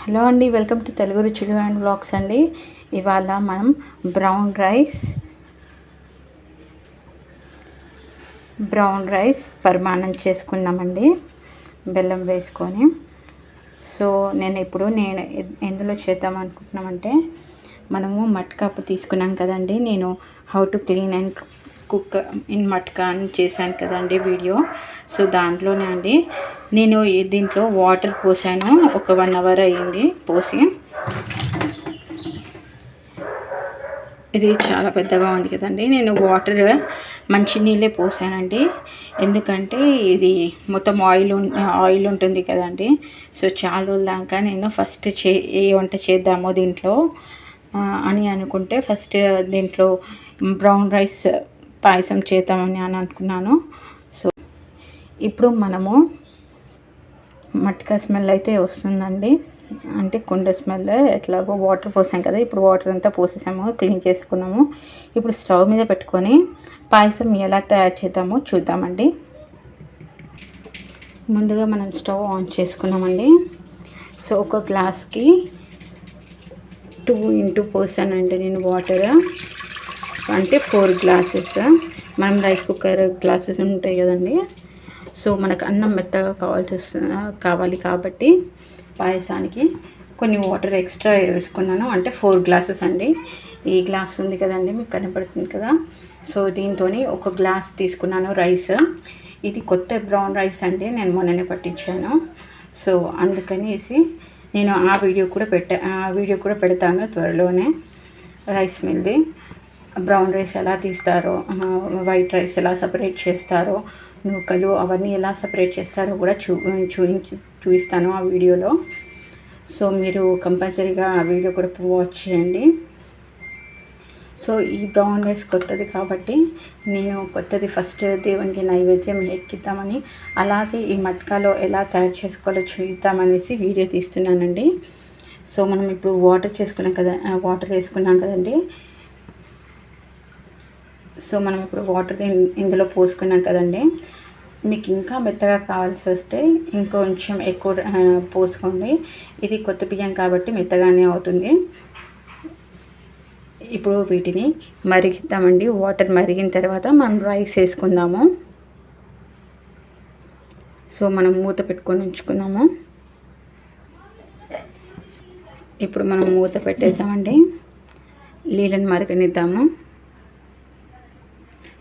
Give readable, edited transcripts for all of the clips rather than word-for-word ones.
Hello అండి, welcome to Telugu రుచులు and vlogs అండి. ఇవాళ మనం బ్రౌన్ రైస్ పరిమాణం చేసుకుందామండి, బెల్లం వేసుకొని. సో నేను ఎందులో చేద్దాం అనుకుంటున్నామంటే, మనము మట్కా అప్పుడు తీసుకున్నాం కదండి, నేను how to clean and cook in matka అని చేశాను కదండి వీడియో. సో దాంట్లోనే అండి నేను దీంట్లో వాటర్ పోసాను. ఒక 1 అవర్ అయ్యింది పోసి. ఇది చాలా పెద్దగా ఉంది కదండి, నేను వాటర్ మంచి నీళ్ళే పోసానండి. ఎందుకంటే ఇది మొత్తం ఆయిల్ ఉంటుంది కదండి. సో చాలా రోజుల దాకా నేను ఫస్ట్ ఏ వంట చేద్దామో దీంట్లో అని అనుకుంటే, ఫస్ట్ దీంట్లో బ్రౌన్ రైస్ పాయసం చేద్దామని అనుకున్నాను. సో ఇప్పుడు మనము మట్కా స్మెల్ అయితే వస్తుందండి, అంటే కుండ స్మెల్. ఎట్లాగో వాటర్ పోసాం కదా, ఇప్పుడు వాటర్ అంతా పోసేసాము, క్లీన్ చేసుకున్నాము. ఇప్పుడు స్టవ్ మీద పెట్టుకొని పాయసం ఎలా తయారు చేద్దామో చూద్దామండి. ముందుగా మనం స్టవ్ ఆన్ చేసుకున్నామండి. సో ఒక గ్లాస్కి 2 ఇంటూ పోసానండి నేను వాటర్, అంటే 4 గ్లాసెస్. మనం రైస్ కుక్కర్ గ్లాసెస్ ఉంటాయి కదండి. సో మనకు అన్నం మెత్తగా కావాలి కాబట్టి పాయసానికి కొన్ని వాటర్ ఎక్స్ట్రా వేసుకున్నాను, అంటే 4 గ్లాసెస్ అండి. ఈ గ్లాస్ ఉంది కదండి, మీకు కనపడుతుంది కదా. సో దీంతో ఒక గ్లాస్ తీసుకున్నాను రైస్. ఇది కొత్త బ్రౌన్ రైస్ అండి, నేను మొన్ననే పట్టించాను. సో అందుకనేసి నేను ఆ వీడియో కూడా పెడతాను త్వరలోనే. రైస్ మిల్ది బ్రౌన్ రైస్ ఎలా తీస్తారో, వైట్ రైస్ ఎలా సపరేట్ చేస్తారో, నూకలు అవన్నీ ఎలా సపరేట్ చేస్తారో కూడా చూపిస్తాను ఆ వీడియోలో. సో మీరు కంపల్సరీగా ఆ వీడియో కూడా వాచ్ చేయండి. సో ఈ బ్రౌన్ రైస్ కొత్తది కాబట్టి నేను కొత్తది ఫస్ట్ దేవునికి నైవేద్యం ఎక్కిద్దామని, అలాగే ఈ మట్కాలో ఎలా తయారు చేసుకోవాలో చూద్దామనేసి వీడియో తీస్తున్నానండి. సో మనం ఇప్పుడు వాటర్ వేసుకున్నాం కదండి. సో మనం ఇప్పుడు వాటర్ ఇందులో పోసుకున్నాం కదండి. మీకు ఇంకా మెత్తగా కావాల్సి వస్తే ఇంకొంచెం ఎక్కువ పోసుకోండి. ఇది కొత్త బియ్యం కాబట్టి మెత్తగానే అవుతుంది. ఇప్పుడు వీటిని మరిగిద్దామండి. వాటర్ మరిగిన తర్వాత మనం రైస్ వేసుకుందాము. సో మనం మూత పెట్టుకొని ఉంచుకుందాము. ఇప్పుడు మనం మూత పెట్టేద్దామండి, నీళ్ళని మరగనిద్దాము.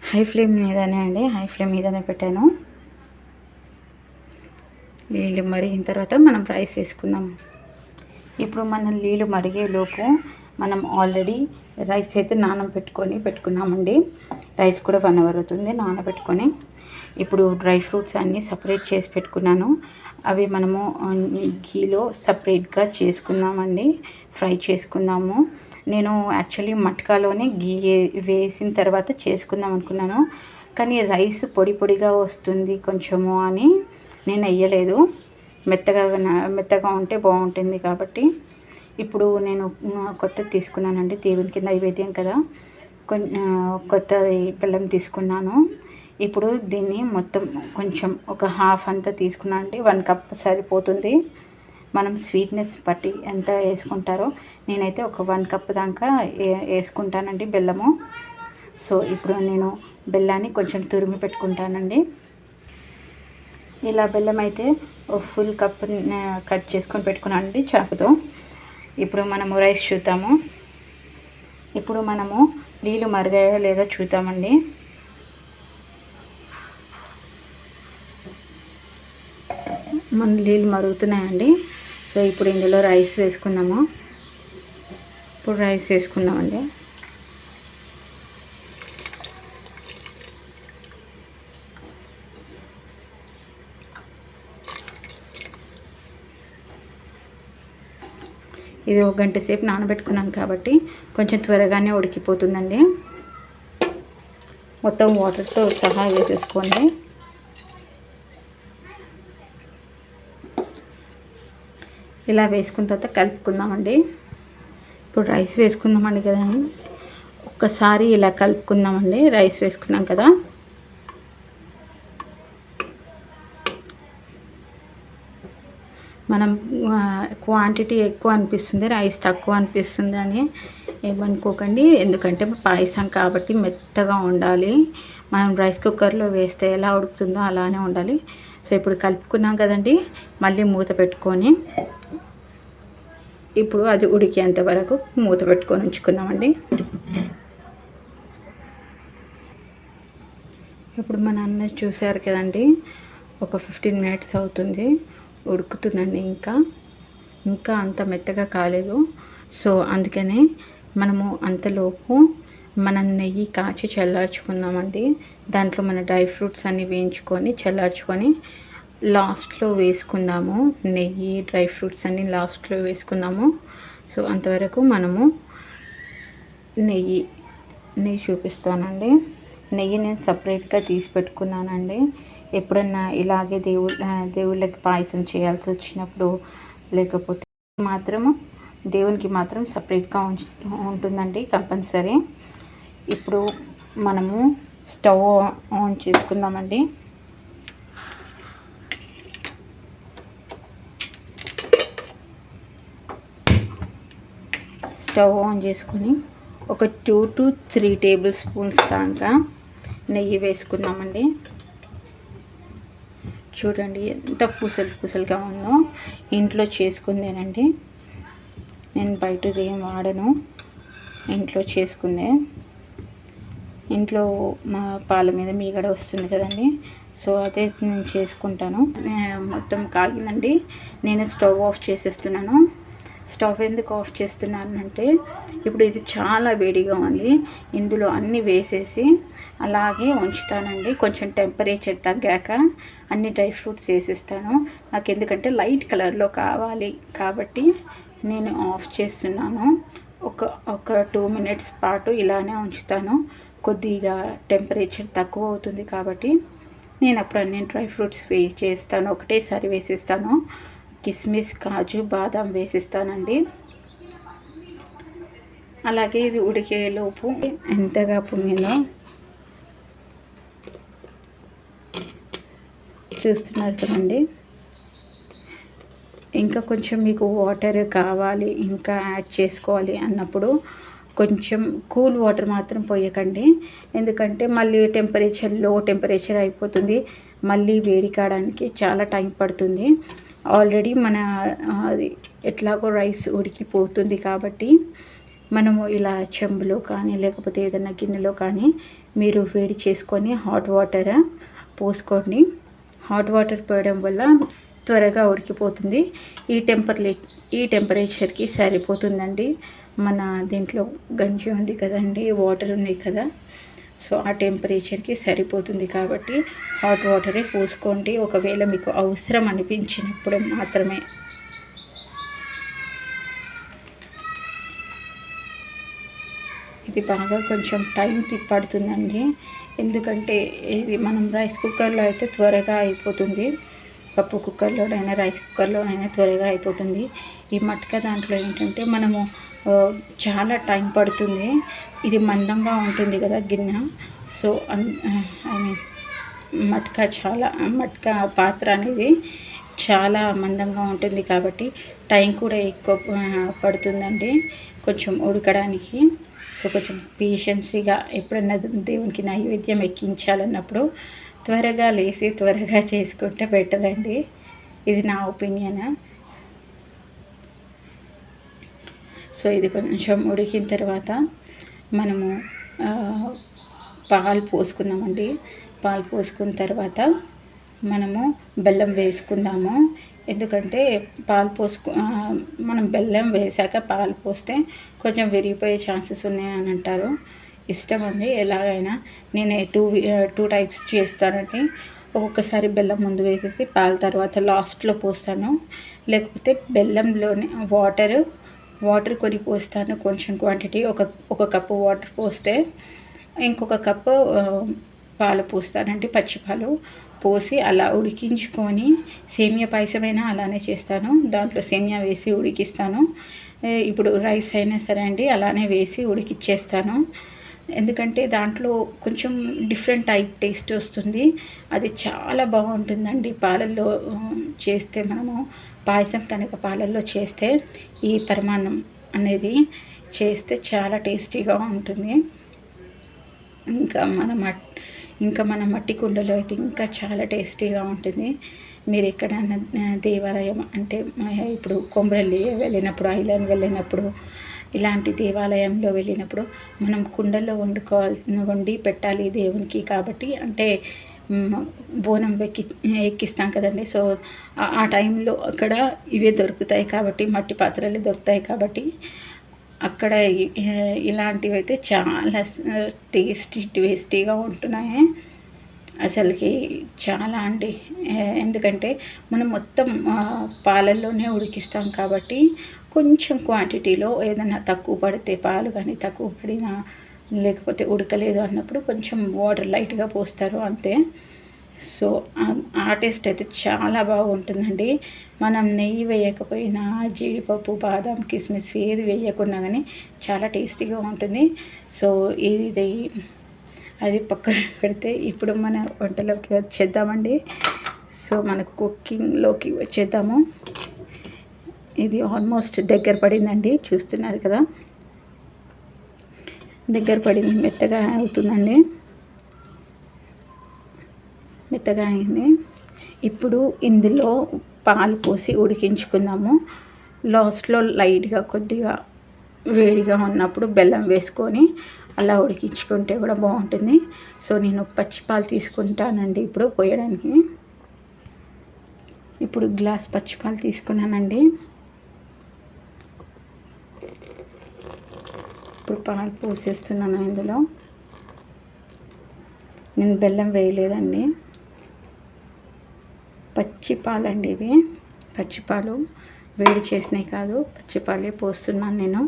హై ఫ్లేమ్ మీదనే పెట్టాను. నీళ్ళు మరిగిన తర్వాత మనం రైస్ వేసుకుందాం. ఇప్పుడు మనం నీళ్ళు మరిగేలోపు మనం ఆల్రెడీ రైస్ అయితే పెట్టుకున్నామండి. రైస్ కూడా 1 అవర్ అవుతుంది నానబెట్టుకొని. ఇప్పుడు డ్రై ఫ్రూట్స్ అన్నీ సపరేట్ చేసి పెట్టుకున్నాను. అవి మనము ఘీలో సపరేట్గా చేసుకుందామండి, ఫ్రై చేసుకుందాము. నేను యాక్చువల్లీ మట్కాలోనే ఘీ వేసిన తర్వాత చేసుకుందాం అనుకున్నాను, కానీ రైస్ పొడిగా వస్తుంది కొంచెము అని నేను వేయలేదు. మెత్తగా ఉంటే బాగుంటుంది కాబట్టి. ఇప్పుడు నేను కొత్తది తీసుకున్నానండి, దేవునికి నైవేద్యం కదా, కొత్తది బెల్లం తీసుకున్నాను. ఇప్పుడు దీన్ని మొత్తం కొంచెం ఒక హాఫ్ అంతా తీసుకున్నాను అండి. 1 కప్ సరిపోతుంది. మనం స్వీట్నెస్ బట్టి ఎంత వేసుకుంటారో, నేనైతే ఒక 1 కప్ దాకా వేసుకుంటానండి బెల్లము. సో ఇప్పుడు నేను బెల్లాన్ని కొంచెం తురిమి పెట్టుకుంటానండి. ఇలా బెల్లం అయితే ఫుల్ కప్ కట్ చేసుకొని పెట్టుకున్నానండి చాకుతో. ఇప్పుడు మనము రైస్ చూద్దాము. ఇప్పుడు మనము నీళ్ళు మరిగాయో లేదో చూద్దామండి. మన నీళ్ళు మరుగుతున్నాయండి. సో ఇప్పుడు ఇందులో రైస్ వేసుకుందాము. ఇప్పుడు రైస్ వేసుకుందామండి. ఇది 1 గంట సేపు నానబెట్టుకున్నాం కాబట్టి కొంచెం త్వరగానే ఉడికిపోతుందండి. మొత్తం వాటర్తో సహా వేసేసుకోండి. ఇలా వేసుకున్న తర్వాత కలుపుకుందామండి. ఇప్పుడు రైస్ వేసుకుందామండి కదా, ఒక్కసారి ఇలా కలుపుకుందామండి. రైస్ వేసుకున్నాం కదా, మనం క్వాంటిటీ ఎక్కువ అనిపిస్తుంది, రైస్ తక్కువ అనిపిస్తుంది అని ఏమనుకోకండి. ఎందుకంటే పాయసం కాబట్టి మెత్తగా ఉండాలి. మనం రైస్ కుక్కర్లో వేస్తే ఎలా ఉడుకుతుందో అలానే ఉండాలి. సో ఇప్పుడు కలుపుకున్నాం కదండి, మళ్ళీ మూత పెట్టుకొని ఇప్పుడు అది ఉడికేంత వరకు మూత పెట్టుకొని ఉంచుకుందామండి. ఇప్పుడు మన అన్నం చూసారు కదండి, ఒక 15 మినిట్స్ అవుతుంది, ఉడుకుతుందండి. ఇంకా అంత మెత్తగా కాలేదు. సో అందుకనే మనము అంతలోపు మనం నెయ్యి కాచి చల్లార్చుకుందామండి. దాంట్లో మన డ్రై ఫ్రూట్స్ అన్నీ వేయించుకొని చల్లార్చుకొని లాస్ట్లో వేసుకుందాము. నెయ్యి డ్రై ఫ్రూట్స్ అన్నీ లాస్ట్లో వేసుకుందాము. సో అంతవరకు మనము నెయ్యి చూపిస్తానండి. నెయ్యి నేను సపరేట్గా తీసి పెట్టుకున్నానండి. ఎప్పుడన్నా ఇలాగే దేవుళ్ళకి పాయసం చేయాల్సి వచ్చినప్పుడు, లేకపోతే మాత్రము దేవునికి మాత్రం సపరేట్గా ఉంటుందండి కంపల్సరీ. ఇప్పుడు మనము స్టవ్ ఆన్ చేసుకుందామండి. స్టవ్ ఆన్ చేసుకొని ఒక 2 to 3 టేబుల్ స్పూన్స్ దాకా నెయ్యి వేసుకుందామండి. చూడండి ఎంత పుసలుగా ఉందో. ఇంట్లో చేసుకుందేనండి, నేను బయటది ఏం వాడను, ఇంట్లో చేసుకుందే. ఇంట్లో మా పాల మీద మీగడ వస్తుంది కదండి, సో అదే నేను చేసుకుంటాను. మొత్తం కాగిందండి, నేను స్టవ్ ఆఫ్ చేసేస్తున్నాను. స్టవ్ ఎందుకు ఆఫ్ చేస్తున్నానంటే ఇప్పుడు ఇది చాలా వేడిగా ఉంది, ఇందులో అన్నీ వేసేసి అలాగే ఉంచుతానండి. కొంచెం టెంపరేచర్ తగ్గాక అన్ని డ్రై ఫ్రూట్స్ వేసేస్తాను. నాకు ఎందుకంటే లైట్ కలర్లో కావాలి కాబట్టి నేను ఆఫ్ చేస్తున్నాను. ఒక 2 మినిట్స్ పాటు ఇలానే ఉంచుతాను. కొద్దిగా టెంపరేచర్ తక్కువ అవుతుంది కాబట్టి నేను అప్పుడు అన్ని డ్రై ఫ్రూట్స్ చేస్తాను, ఒకటేసారి వేసేస్తాను. కిస్మిస్, కాజు, బాదం వేసిస్తానండి. అలాగే ఇది ఉడికేలోపు ఎంతగా పొంగిందో చూస్తున్నారు కదండి. ఇంకా కొంచెం మీకు వాటర్ కావాలి, ఇంకా యాడ్ చేసుకోవాలి అన్నప్పుడు కొంచెం కూల్ వాటర్ మాత్రం పోయకండి. ఎందుకంటే మళ్ళీ లో టెంపరేచర్ అయిపోతుంది, మళ్ళీ వేడి కావడానికి చాలా టైం పడుతుంది. ఆల్రెడీ మన అది ఎట్లాగో రైస్ ఉడికిపోతుంది కాబట్టి మనము ఇలా చెంబులో కానీ లేకపోతే ఏదైనా గిన్నెలో కానీ మీరు వేడి చేసుకొని హాట్ వాటర్ పోసుకోండి. హాట్ వాటర్ పోయడం వల్ల త్వరగా ఉడికిపోతుంది. ఈ టెంపరేచర్కి సరిపోతుందండి. మన దీంట్లో గంజి ఉంది కదండి, వాటర్ ఉన్నాయి కదా, సో ఆ టెంపరేచర్కి సరిపోతుంది కాబట్టి హాట్ వాటరే పోసుకోండి, ఒకవేళ మీకు అవసరం అనిపించినప్పుడు మాత్రమే. ఇది బాగా కొంచెం టైం పడుతుందండి, ఎందుకంటే ఇది మనం రైస్ కుక్కర్లో అయితే త్వరగా అయిపోతుంది, పప్పు కుక్కర్లోనైనా రైస్ కుక్కర్లోనైనా త్వరగా అయిపోతుంది. ఈ మటక దాంట్లో ఏంటంటే మనము చాలా టైం పడుతుంది. ఇది మందంగా ఉంటుంది కదా గిన్నె, సో ఐ మీన్ మటక పాత్ర అనేది చాలా మందంగా ఉంటుంది కాబట్టి టైం కూడా ఎక్కువ పడుతుందండి కొంచెం ఉడకడానికి. సో కొంచెం పేషెన్సీగా ఎప్పుడన్నా దేవునికి నైవేద్యం ఎక్కించాలన్నప్పుడు త్వరగా లేసి త్వరగా చేసుకుంటే బెటర్ అండి, ఇది నా ఒపీనియన్. సో ఇది కొంచెం ఉడికిన తర్వాత మనము పాలు పోసుకుందామండి. పాలు పోసుకున్న తర్వాత మనము బెల్లం వేసుకుందాము. ఎందుకంటే మనం బెల్లం వేసాక పాలు పోస్తే కొంచెం విరిగిపోయే ఛాన్సెస్ ఉన్నాయని అంటారు. ఇష్టం ఉంది, ఎలాగైనా నేను 2 టైప్స్ చేస్తానండి. ఒక్కొక్కసారి బెల్లం ముందు వేసేసి పాలు తర్వాత లాస్ట్లో పోస్తాను, లేకపోతే బెల్లంలోనే వాటర్ కొన్ని పోస్తాను, కొంచెం క్వాంటిటీ ఒక కప్పు వాటర్ పోస్తే ఇంకొక కప్పు పాలు పోస్తానండి, పచ్చిపాలు పోసి అలా ఉడికించుకొని సేమియా పాయసమైనా అలానే చేస్తాను, దాంట్లో సేమియా వేసి ఉడికిస్తాను. ఇప్పుడు రైస్ అయినా సరే అండి అలానే వేసి ఉడికిచ్చేస్తాను. ఎందుకంటే దాంట్లో కొంచెం డిఫరెంట్ టైప్ టేస్ట్ వస్తుంది. అది చాలా బాగుంటుందండి పాలల్లో చేస్తే. మనము పాయసం కనుక పాలల్లో చేస్తే ఈ పరమాన్నం అనేది చేస్తే చాలా టేస్టీగా ఉంటుంది. ఇంకా మన మట్టి కుండలో అయితే ఇంకా చాలా టేస్టీగా ఉంటుంది. మీరు ఎక్కడైనా దేవాలయం అంటే ఇప్పుడు కొమరల్లి వెళ్ళినప్పుడు, ఐలాండ్ వెళ్ళినప్పుడు, ఇలాంటి దేవాలయంలో వెళ్ళినప్పుడు మనం కుండల్లో వండి పెట్టాలి దేవునికి. కాబట్టి అంటే బోనం ఎక్కిస్తాం కదండి. సో ఆ టైంలో అక్కడ ఇవే దొరుకుతాయి కాబట్టి, మట్టి పాత్రలు దొరుకుతాయి కాబట్టి అక్కడ ఇలాంటివి అయితే చాలా టేస్టీగా ఉంటున్నాయి అసలుకి. చాలా అండి. ఎందుకంటే మనం మొత్తం పాలల్లోనే ఉడికిస్తాం కాబట్టి కొంచెం క్వాంటిటీలో ఏదైనా తక్కువ పడితే, పాలు కానీ తక్కువ పడినా, లేకపోతే ఉడకలేదు అన్నప్పుడు కొంచెం వాటర్ లైట్గా పోస్తారు అంతే. సో ఆ టేస్ట్ అయితే చాలా బాగుంటుందండి. మనం నెయ్యి వేయకపోయినా, జీడిపప్పు, బాదం, కిస్మిస్ ఏది వేయకున్నా కానీ చాలా టేస్టీగా ఉంటుంది. సో ఇది అది పక్కన పెడితే ఇప్పుడు మన వంటలోకి వచ్చేద్దామండి. సో మన కుకింగ్లోకి వచ్చేద్దాము. ఇది ఆల్మోస్ట్ దగ్గర పడిందండి, చూస్తున్నారు కదా, దగ్గర పడింది, మెత్తగా అవుతుందండి, మెత్తగా అయింది. ఇప్పుడు ఇందులో పాలు పోసి ఉడికించుకుందాము. లాస్ట్లో లైట్గా కొద్దిగా వేడిగా ఉన్నప్పుడు బెల్లం వేసుకొని అలా ఉడికించుకుంటే కూడా బాగుంటుంది. సో నేను పచ్చిపాలు తీసుకుంటానండి ఇప్పుడు పోయడానికి. ఇప్పుడు గ్లాస్ పచ్చిపాలు తీసుకున్నానండి. ఇప్పుడు పాలు పోసేస్తున్నాను ఇందులో. నేను బెల్లం వేయలేదండి, పచ్చిపాలండి ఇవి. పచ్చిపాలు వేడి చేసినవి కాదు, పచ్చిపాలే పోస్తున్నాను నేను.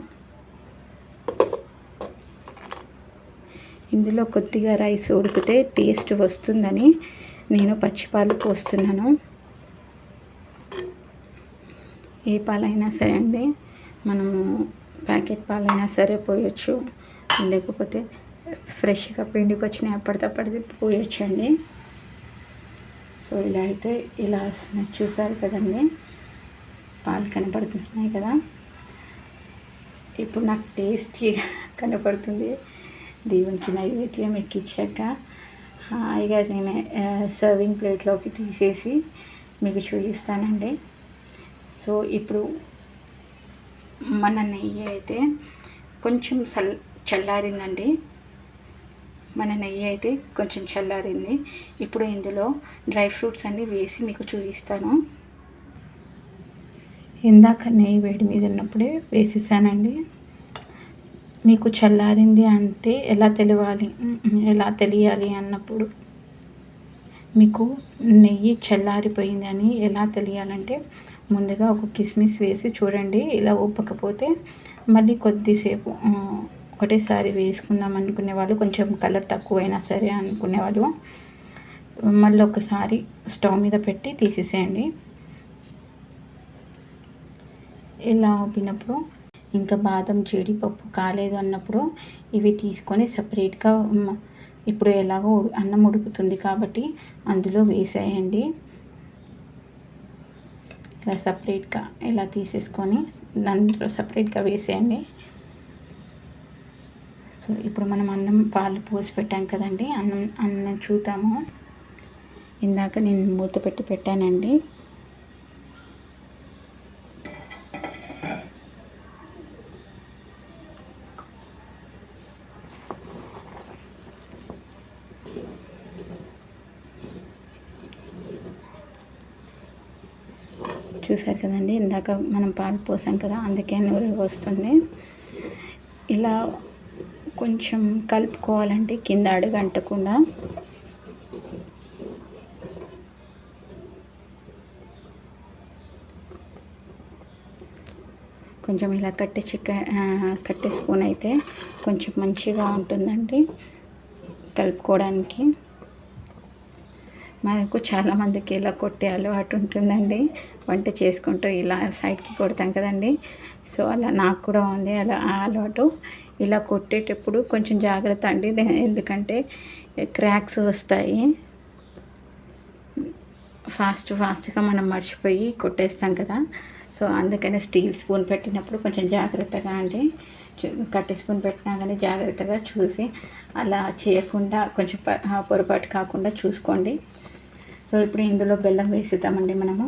ఇందులో కొద్దిగా రైస్ ఉడికితే టేస్ట్ వస్తుందని నేను పచ్చిపాలు పోస్తున్నాను. ఏ పాలైనా సరే అండి, మనము ప్యాకెట్ పాలైనా సరే పోయొచ్చు, లేకపోతే ఫ్రెష్గా పిండికి వచ్చినాయి అప్పటిదప్పటిది పోయొచ్చు అండి. సో ఇలా అయితే ఇలా చూసారు కదండి, పాలు కనపడుతున్నాయి కదా. ఇప్పుడు నాకు టేస్టీగా కనపడుతుంది. దేవునికి నైవేద్యం ఎక్కించాక హాయిగా నేను సర్వింగ్ ప్లేట్లోకి తీసేసి మీకు చూపిస్తానండి. సో ఇప్పుడు మన నెయ్యి అయితే కొంచెం చల్లారిందండి. మన నెయ్యి అయితే కొంచెం చల్లారింది. ఇప్పుడు ఇందులో డ్రై ఫ్రూట్స్ అన్నీ వేసి మీకు చూపిస్తాను. ఇందాక నెయ్యి వేడి మీద ఉన్నప్పుడే వేసేసానండి. మీకు చల్లారింది అంటే ఎలా తెలియాలి అన్నప్పుడు, మీకు నెయ్యి చల్లారిపోయింది అని ఎలా తెలియాలంటే, ముందుగా ఒక కిస్మిస్ వేసి చూడండి. ఇలా ఒప్పకపోతే మళ్ళీ కొద్దిసేపు ఒకటేసారి వేసుకుందాం అనుకునే వాళ్ళు, కొంచెం కలర్ తక్కువైనా సరే అనుకునేవాళ్ళు, మళ్ళీ ఒకసారి స్టవ్ మీద పెట్టి తీసేసేయండి. ఇలా ఉబ్బినప్పుడు, ఇంకా బాదం, జీడిపప్పు కాలేదు అన్నప్పుడు ఇవి తీసుకొని సపరేట్గా, ఇప్పుడు ఎలాగో అన్నం ఉడుకుతుంది కాబట్టి అందులో వేసేయండి. ఇలా సపరేట్గా ఇలా తీసేసుకొని దాంట్లో సపరేట్గా వేసేయండి. సో ఇప్పుడు మనం పాలు పోసి పెట్టాం కదండి, అన్నం చూద్దాము. ఇందాక నేను మూత పెట్టి పెట్టానండి. చూసారు కదండి, ఇందాక మనం పాలు పోసాం కదా, అందుకే నూనె వస్తుంది. ఇలా కొంచెం కలుపుకోవాలంటే కింద అడుగంటకుండా. కొంచెం ఇలా కట్టె స్పూన్ అయితే కొంచెం మంచిగా ఉంటుందండి కలుపుకోవడానికి. మనకు చాలామందికి ఇలా కొట్టే అలవాటు ఉంటుందండి. వంట చేసుకుంటూ ఇలా సైడ్కి కొడతాం కదండి. సో అలా నాకు కూడా ఉంది అలా ఆ అలవాటు. ఇలా కొట్టేటప్పుడు కొంచెం జాగ్రత్త అండి, ఎందుకంటే క్రాక్స్ వస్తాయి. ఫాస్ట్గా మనం మర్చిపోయి కొట్టేస్తాం కదా. సో అందుకనే స్టీల్ స్పూన్ పెట్టినప్పుడు కొంచెం జాగ్రత్తగా అండి, కట్టె స్పూన్ పెట్టినా కానీ జాగ్రత్తగా చూసి అలా చేయకుండా కొంచెం పొరపాటు కాకుండా చూసుకోండి. సో ఇప్పుడు ఇందులో బెల్లం వేసేద్దామండి మనము.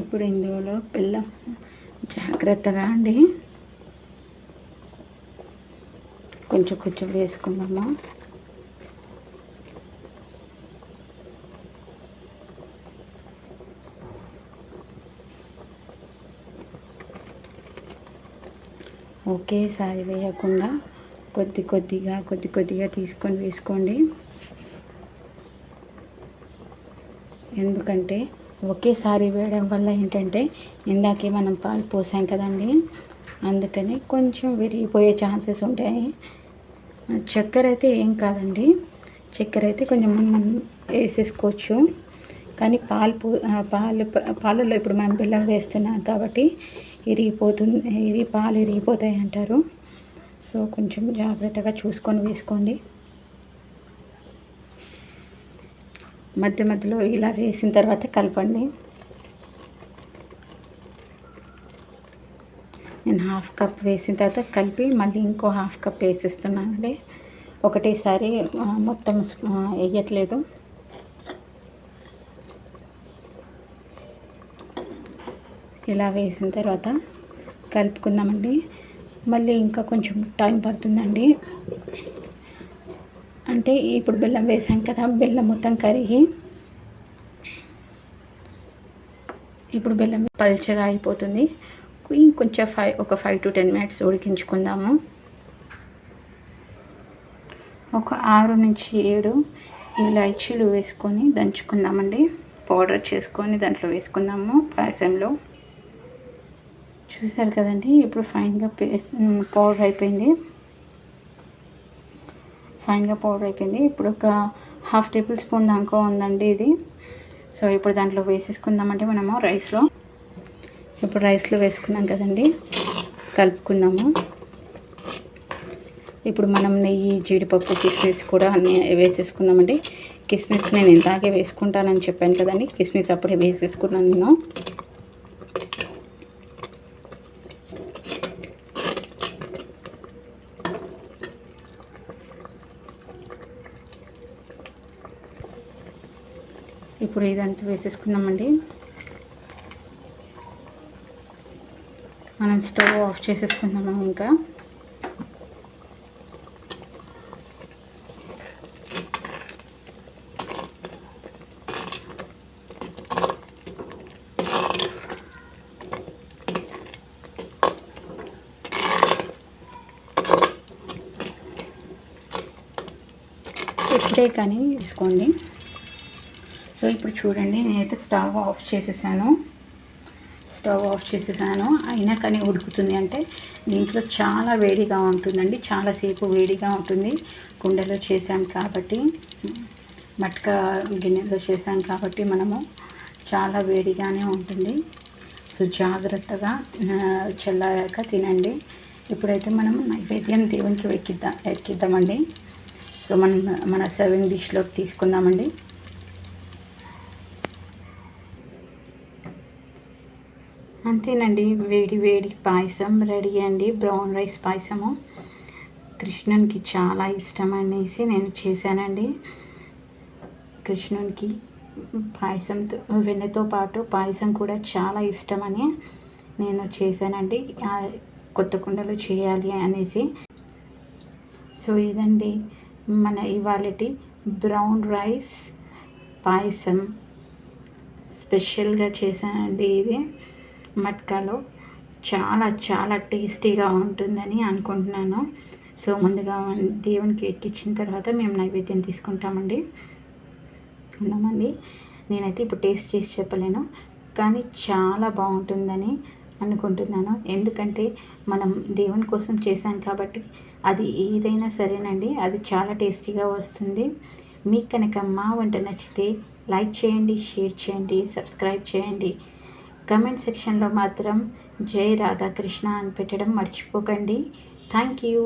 ఇప్పుడు ఇందులో బెల్లం జాగ్రత్తగా అండి కొంచెం వేసుకుందాము. ఒకేసారి వేయకుండా కొద్దిగా తీసుకొని వేసుకోండి. ఎందుకంటే ఒకేసారి వేయడం వల్ల ఏంటంటే ఇందాకే మనం పాలు పోసాం కదండి, అందుకని కొంచెం విరిగిపోయే ఛాన్సెస్ ఉంటాయి. చక్కెర అయితే ఏం కాదండి, చక్కెర అయితే కొంచెం మనం వేసేసుకోవచ్చు. కానీ పాలలో ఇప్పుడు మనం బెల్లం వేస్తున్నాం కాబట్టి పాలు ఇరిగిపోతాయి అంటారు. సో కొంచెం జాగ్రత్తగా చూసుకొని వేసుకోండి. మధ్యలో ఇలా వేసిన తర్వాత కలపండి. నేను 1/2 కప్ వేసిన తర్వాత కలిపి మళ్ళీ ఇంకో 1/2 కప్ వేసేస్తున్నానండి. ఒకటేసారి మొత్తం వేయట్లేదు. ఇలా వేసిన తర్వాత కలుపుకుందామండి. మళ్ళీ ఇంకా కొంచెం టైం పడుతుందండి, అంటే ఇప్పుడు బెల్లం వేసాం కదా, బెల్లం మొత్తం కరిగి ఇప్పుడు బెల్లం పల్చగా అయిపోతుంది. ఇంకొంచెం ఒక 5 to 10 minutes ఉడికించుకుందాము. ఒక 6 నుంచి 7 ఇలాచీలు వేసుకొని దంచుకుందామండి. పౌడర్ చేసుకొని దాంట్లో వేసుకుందాము పాయసంలో. చూసారు కదండి, ఇప్పుడు ఫైన్గా పౌడర్ అయిపోయింది. ఇప్పుడు ఒక 1/2 టేబుల్ స్పూన్ దాకా ఉందండి ఇది. సో ఇప్పుడు దాంట్లో వేసేసుకుందామంటే మనము రైస్లో వేసుకున్నాం కదండి, కలుపుకుందాము. ఇప్పుడు మనం నెయ్యి, జీడిపప్పు, కిస్మిస్ కూడా అన్నీ వేసేసుకుందామండి. కిస్మిస్ నేను ఇందాకే వేసుకుంటానని చెప్పాను కదండి, కిస్మిస్ అప్పుడే వేసేసుకున్నాను నేను. ఇప్పుడు ఇదంతా వేసేసుకున్నామండి. మనం స్టవ్ ఆఫ్ చేసేసుకుందాము. ఇంకా ఇప్పుడే కానీ వేసుకోండి. సో ఇప్పుడు చూడండి, నేనైతే స్టవ్ ఆఫ్ చేసేసాను. అయినా కానీ ఉడుకుతుంది, అంటే దీంట్లో చాలా వేడిగా ఉంటుందండి, చాలాసేపు వేడిగా ఉంటుంది. కుండలో చేసాం కాబట్టి, మట్క గిన్నెలో చేసాం కాబట్టి మనము చాలా వేడిగానే ఉంటుంది. సో జాగ్రత్తగా చల్లారాక తినండి. ఇప్పుడైతే మనం నైవేద్యం దేవునికి ఎక్కిద్దామండి. సో మన సర్వింగ్ డిష్లోకి తీసుకుందామండి. అంతేనండి, వేడి పాయసం రెడీ అండి. బ్రౌన్ రైస్ పాయసము కృష్ణునికి చాలా ఇష్టం అనేసి నేను చేశానండి. కృష్ణునికి పాయసంతో వెన్నతో పాటు పాయసం కూడా చాలా ఇష్టమని నేను చేశానండి, కొత్త కుండలో చేయాలి అనేసి. సో ఇదండి మన ఇవాళటి బ్రౌన్ రైస్ పాయసం స్పెషల్గా చేశానండి. ఇది మట్కాలో చాలా టేస్టీగా ఉంటుందని అనుకుంటున్నాను. సో ముందుగా దేవునికి ఎక్కించిన తర్వాత మేము నైవేద్యం తీసుకుంటామండి. నేనైతే ఇప్పుడు టేస్ట్ చేసి చెప్పలేను, కానీ చాలా బాగుంటుందని అనుకుంటున్నాను. ఎందుకంటే మనం దేవుని కోసం చేశాం కాబట్టి అది ఏదైనా సరేనండి, అది చాలా టేస్టీగా వస్తుంది. మీకు కనుక మా వంట నచ్చితే లైక్ చేయండి, షేర్ చేయండి, సబ్స్క్రైబ్ చేయండి. కమెంట్ సెక్షన్లో మాత్రం జై రాధాకృష్ణ అని పెట్టడం మర్చిపోకండి. Thank you.